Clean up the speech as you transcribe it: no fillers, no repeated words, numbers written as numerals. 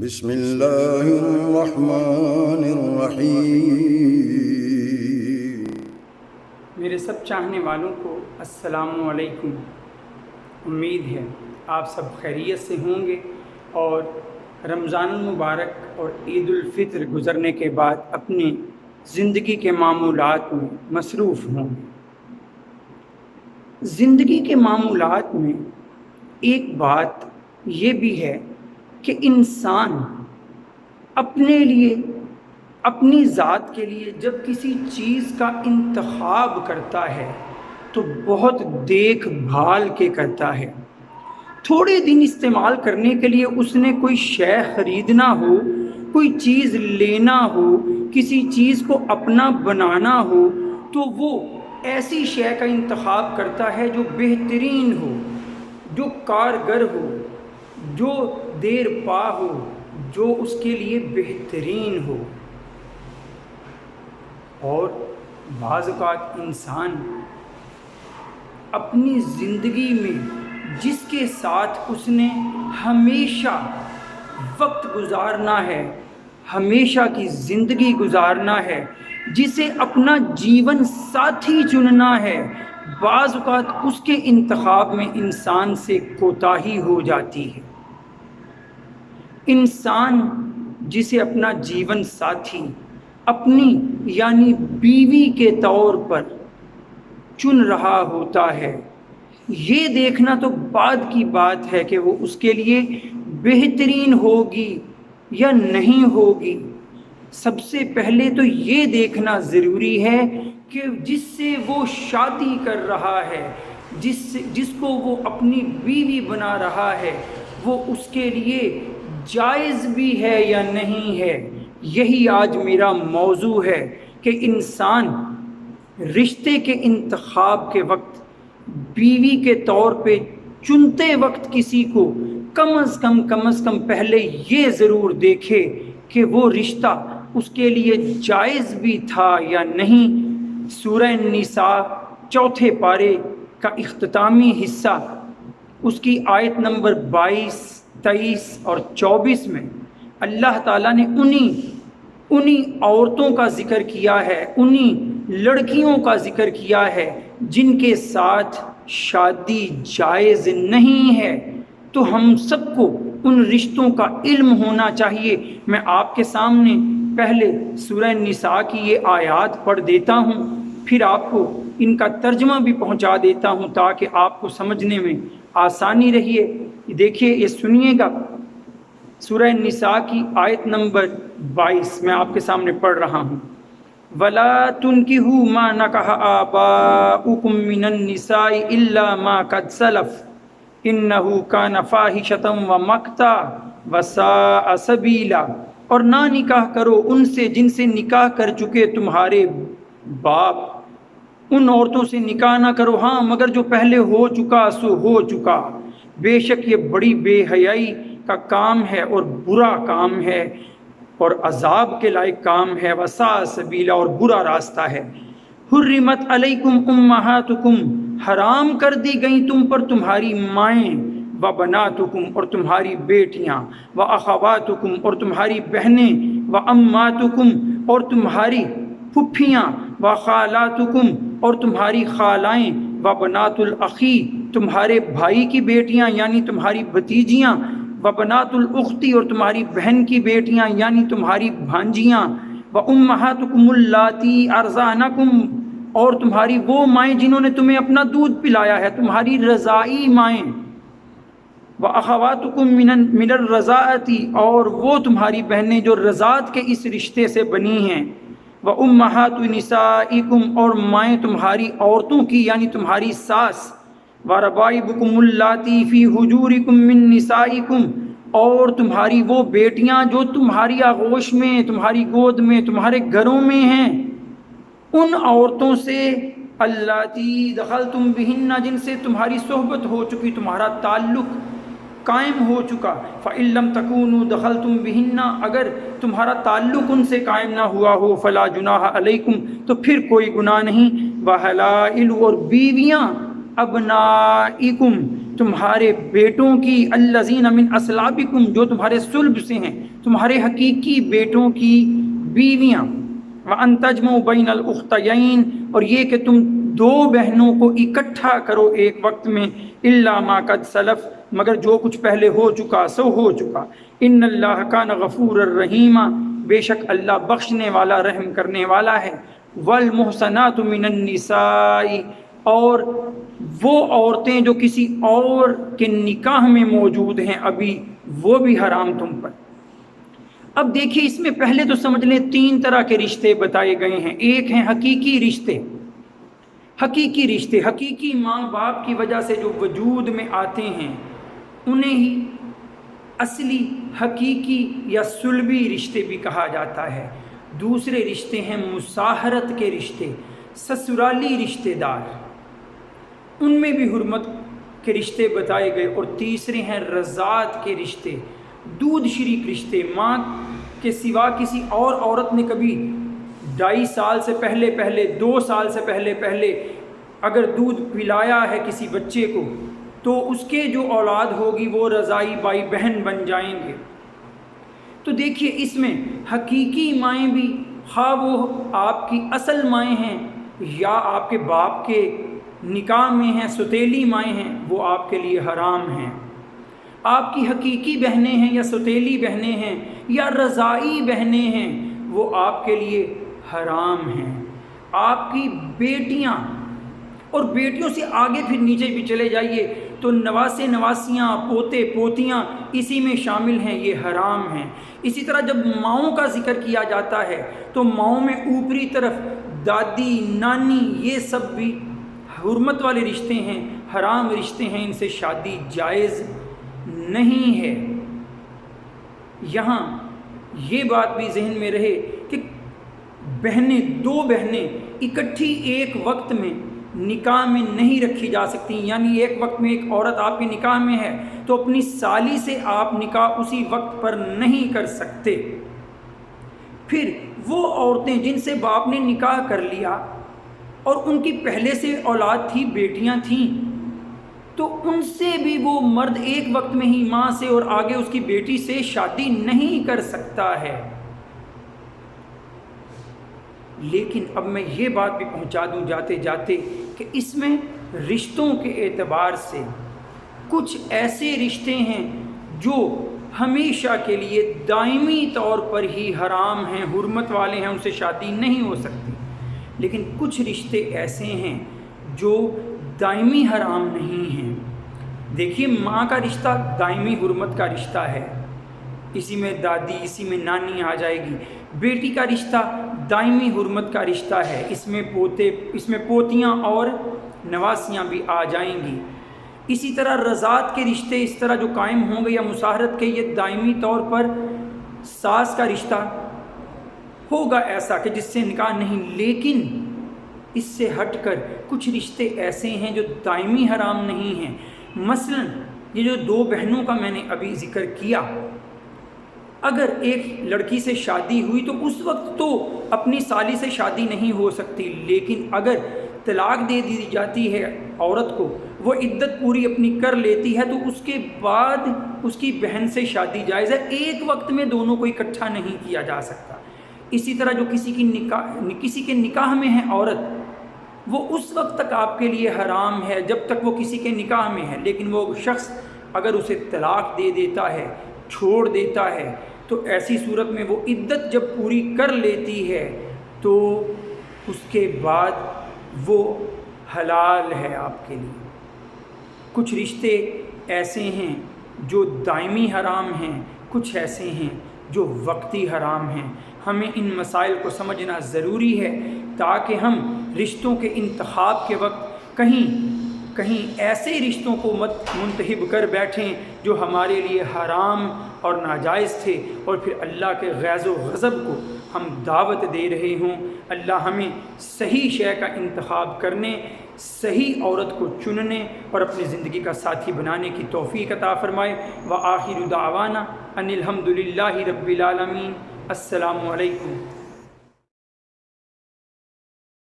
بسم اللہ الرحمن الرحیم۔ میرے سب چاہنے والوں کو السلام علیکم۔ امید ہے آپ سب خیریت سے ہوں گے اور رمضان المبارک اور عید الفطر گزرنے کے بعد اپنی زندگی کے معمولات میں مصروف ہوں گے۔ زندگی کے معمولات میں ایک بات یہ بھی ہے کہ انسان اپنے لیے، اپنی ذات کے لیے جب کسی چیز کا انتخاب کرتا ہے تو بہت دیکھ بھال کے کرتا ہے۔ تھوڑے دن استعمال کرنے کے لیے اس نے کوئی شے خریدنا ہو، کوئی چیز لینا ہو، کسی چیز کو اپنا بنانا ہو تو وہ ایسی شے کا انتخاب کرتا ہے جو بہترین ہو، جو کارگر ہو، جو دیر پا ہو، جو اس کے لیے بہترین ہو۔ اور بعض اوقات انسان اپنی زندگی میں جس کے ساتھ اس نے ہمیشہ وقت گزارنا ہے، ہمیشہ کی زندگی گزارنا ہے، جسے اپنا جیون ساتھی چننا ہے، بعض اوقات اس کے انتخاب میں انسان سے کوتاہی ہو جاتی ہے۔ انسان جسے اپنا جیون ساتھی اپنی یعنی بیوی کے طور پر چن رہا ہوتا ہے، یہ دیکھنا تو بعد کی بات ہے کہ وہ اس کے لیے بہترین ہوگی یا نہیں ہوگی۔ سب سے پہلے تو یہ دیکھنا ضروری ہے کہ جس سے وہ شادی کر رہا ہے، جس کو وہ اپنی بیوی بنا رہا ہے، وہ اس کے لیے جائز بھی ہے یا نہیں ہے۔ یہی آج میرا موضوع ہے کہ انسان رشتے کے انتخاب کے وقت، بیوی کے طور پہ چنتے وقت کسی کو کم از کم پہلے یہ ضرور دیکھے کہ وہ رشتہ اس کے لیے جائز بھی تھا یا نہیں۔ سورہ نساء 4 پارے کا اختتامی حصہ، اس کی آیت نمبر 22، 23 اور 24 میں اللہ تعالیٰ نے انہی عورتوں کا ذکر کیا ہے، انہی لڑکیوں کا ذکر کیا ہے جن کے ساتھ شادی جائز نہیں ہے۔ تو ہم سب کو ان رشتوں کا علم ہونا چاہیے۔ میں آپ کے سامنے پہلے سورہ نساء کی یہ آیات پڑھ دیتا ہوں، پھر آپ کو ان کا ترجمہ بھی پہنچا دیتا ہوں تاکہ آپ کو سمجھنے میں آسانی رہیے۔ دیکھیے، یہ سنیے گا، سورہ نساء کی آیت نمبر 22 میں آپ کے سامنے پڑھ رہا ہوں۔ وَلَا تُنْكِحُوا مَا نَكَحَ آبَاؤُكُم مِّنَ النِّسَاءِ إِلَّا مَا قَدْ سَلَفَ إِنَّهُ كَانَ فَاحِشَةً وَمَقْتًا وَسَاءَ سَبِيلًا۔ اور نہ نکاح کرو ان سے جن سے نکاح کر چکے تمہارے باپ، ان عورتوں سے نکاح نہ کرو، ہاں مگر جو پہلے ہو چکا سو ہو چکا، بے شک یہ بڑی بے حیائی کا کام ہے اور برا کام ہے اور عذاب کے لائق کام ہے، وساء سبیلا، اور برا راستہ ہے۔ حرمت علیکم امہاتکم، حرام کر دی گئیں تم پر تمہاری مائیں، وبناتکم، اور تمہاری بیٹیاں، واخواتکم، اور تمہاری بہنیں، واماتکم، اور تمہاری پھپھیاں، وخالاتکم، اور تمہاری خالائیں، وبنات الاخی، تمہارے بھائی کی بیٹیاں یعنی تمہاری بھتیجیاں، وبنات الاختی، اور تمہاری بہن کی بیٹیاں یعنی تمہاری بھانجیاں، وامہاتکم اللاتی ارضعنکم، اور تمہاری وہ مائیں جنہوں نے تمہیں اپنا دودھ پلایا ہے، تمہاری رضائی مائیں، واخواتکم من الرضاعۃ، اور وہ تمہاری بہنیں جو رضاعت کے اس رشتے سے بنی ہیں، وامہات نسائکم، اور مائیں تمہاری عورتوں کی یعنی تمہاری ساس، وربائبکم اللاتی فی حجورکم من نسائکم، اور تمہاری وہ بیٹیاں جو تمہاری آغوش میں، تمہاری گود میں، تمہارے گھروں میں ہیں، ان عورتوں سے، اللاتی دخلتم بہن، جن سے تمہاری صحبت ہو چکی، تمہارا تعلق قائم ہو چکا، فإن لم تکونوا دخلتم بہن، اگر تمہارا تعلق ان سے قائم نہ ہوا ہو، فلا جناح علیکم، تو پھر کوئی گناہ نہیں، وحلائل، اور بیویاں، ابنائکم، تمہارے بیٹوں کی، الذین من اصلابکم جو تمہارے صلب سے ہیں، تمہارے حقیقی بیٹوں کی بیویاں، وَأَن تَجْمَعُوا بَيْنَ الْأُخْتَيَيْنِ اور یہ کہ تم دو بہنوں کو اکٹھا کرو ایک وقت میں، إِلَّا مَا قَدْ سَلَفَ مگر جو کچھ پہلے ہو چکا سو ہو چکا، إِنَّ اللَّهَ كَانَ غَفُورًا رَحِيمًا بے شک اللہ بخشنے والا رحم کرنے والا ہے، وَالْمُحْصَنَاتُ مِنَ النِّسَاءِ اور وہ عورتیں جو کسی اور کے نکاح میں موجود ہیں ابھی، وہ بھی حرام تم پر۔ اب دیکھیے اس میں پہلے تو سمجھ لیں 3 طرح کے رشتے بتائے گئے ہیں۔ ایک ہیں حقیقی رشتے، حقیقی رشتے، حقیقی ماں باپ کی وجہ سے جو وجود میں آتے ہیں انہیں ہی اصلی حقیقی یا صلبی رشتے بھی کہا جاتا ہے۔ دوسرے رشتے ہیں مصاہرت کے رشتے، سسرالی رشتے دار، ان میں بھی حرمت کے رشتے بتائے گئے۔ اور تیسرے ہیں رضاعت کے رشتے، دودھ شریک رشتے، ماں کے سوا کسی اور عورت نے کبھی 2.5 سال سے پہلے 2 سال سے پہلے اگر دودھ پلایا ہے کسی بچے کو تو اس کے جو اولاد ہوگی وہ رضاعی بھائی بہن بن جائیں گے۔ تو دیکھیے اس میں حقیقی مائیں بھی، خواہ وہ آپ کی اصل مائیں ہیں یا آپ کے باپ کے نکاح میں ہیں، ستیلی مائیں ہیں، وہ آپ کے لیے حرام ہیں۔ آپ کی حقیقی بہنیں ہیں یا ستیلی بہنیں ہیں یا رضاعی بہنیں ہیں، وہ آپ کے لیے حرام ہیں۔ آپ کی بیٹیاں اور بیٹیوں سے آگے پھر نیچے بھی چلے جائیے تو نواسے نواسیاں، پوتے پوتیاں اسی میں شامل ہیں، یہ حرام ہیں۔ اسی طرح جب ماؤں کا ذکر کیا جاتا ہے تو ماؤں میں اوپری طرف دادی، نانی، یہ سب بھی حرمت والے رشتے ہیں، حرام رشتے ہیں، ان سے شادی جائز نہیں ہے۔ یہاں یہ بات بھی ذہن میں رہے کہ بہنیں، 2 بہنیں اکٹھی ایک وقت میں نکاح میں نہیں رکھی جا سکتی، یعنی ایک وقت میں ایک عورت آپ کے نکاح میں ہے تو اپنی سالی سے آپ نکاح اسی وقت پر نہیں کر سکتے۔ پھر وہ عورتیں جن سے باپ نے نکاح کر لیا اور ان کی پہلے سے اولاد تھی، بیٹیاں تھیں، تو ان سے بھی وہ مرد ایک وقت میں ہی ماں سے اور آگے اس کی بیٹی سے شادی نہیں کر سکتا ہے۔ لیکن اب میں یہ بات بھی پہنچا دوں جاتے جاتے کہ اس میں رشتوں کے اعتبار سے کچھ ایسے رشتے ہیں جو ہمیشہ کے لیے دائمی طور پر ہی حرام ہیں، حرمت والے ہیں، ان سے شادی نہیں ہو سکتی۔ لیکن کچھ رشتے ایسے ہیں جو دائمی حرام نہیں ہیں۔ دیکھیے ماں کا رشتہ دائمی حرمت کا رشتہ ہے، اسی میں دادی، اسی میں نانی آ جائے گی۔ بیٹی کا رشتہ دائمی حرمت کا رشتہ ہے، اس میں پوتے، اس میں پوتیاں اور نواسیاں بھی آ جائیں گی۔ اسی طرح رضاعت کے رشتے اس طرح جو قائم ہوں گے یا مصاہرت کے، یہ دائمی طور پر ساس کا رشتہ ہوگا ایسا کہ جس سے نکاح نہیں۔ لیکن اس سے ہٹ کر کچھ رشتے ایسے ہیں جو دائمی حرام نہیں ہیں۔ مثلا یہ جو 2 بہنوں کا میں نے ابھی ذکر کیا، اگر ایک لڑکی سے شادی ہوئی تو اس وقت تو اپنی سالی سے شادی نہیں ہو سکتی، لیکن اگر طلاق دے دی جاتی ہے عورت کو، وہ عدت پوری اپنی کر لیتی ہے، تو اس کے بعد اس کی بہن سے شادی جائز ہے۔ ایک وقت میں دونوں کو اکٹھا نہیں کیا جا سکتا۔ اسی طرح جو کسی کے نکاح میں ہے عورت، وہ اس وقت تک آپ کے لیے حرام ہے جب تک وہ کسی کے نکاح میں ہے، لیکن وہ شخص اگر اسے طلاق دے دیتا ہے، چھوڑ دیتا ہے، تو ایسی صورت میں وہ عدت جب پوری کر لیتی ہے تو اس کے بعد وہ حلال ہے آپ کے لیے۔ کچھ رشتے ایسے ہیں جو دائمی حرام ہیں، کچھ ایسے ہیں جو وقتی حرام ہیں۔ ہمیں ان مسائل کو سمجھنا ضروری ہے تاکہ ہم رشتوں کے انتخاب کے وقت کہیں ایسے رشتوں کو مت منتخب کر بیٹھیں جو ہمارے لیے حرام اور ناجائز تھے، اور پھر اللہ کے غیظ و غضب کو ہم دعوت دے رہے ہوں۔ اللہ ہمیں صحیح شے کا انتخاب کرنے، صحیح عورت کو چننے اور اپنی زندگی کا ساتھی بنانے کی توفیق عطا فرمائے۔ وآخر دعوانا ان الحمد للہ رب العالمین۔ السلام علیکم۔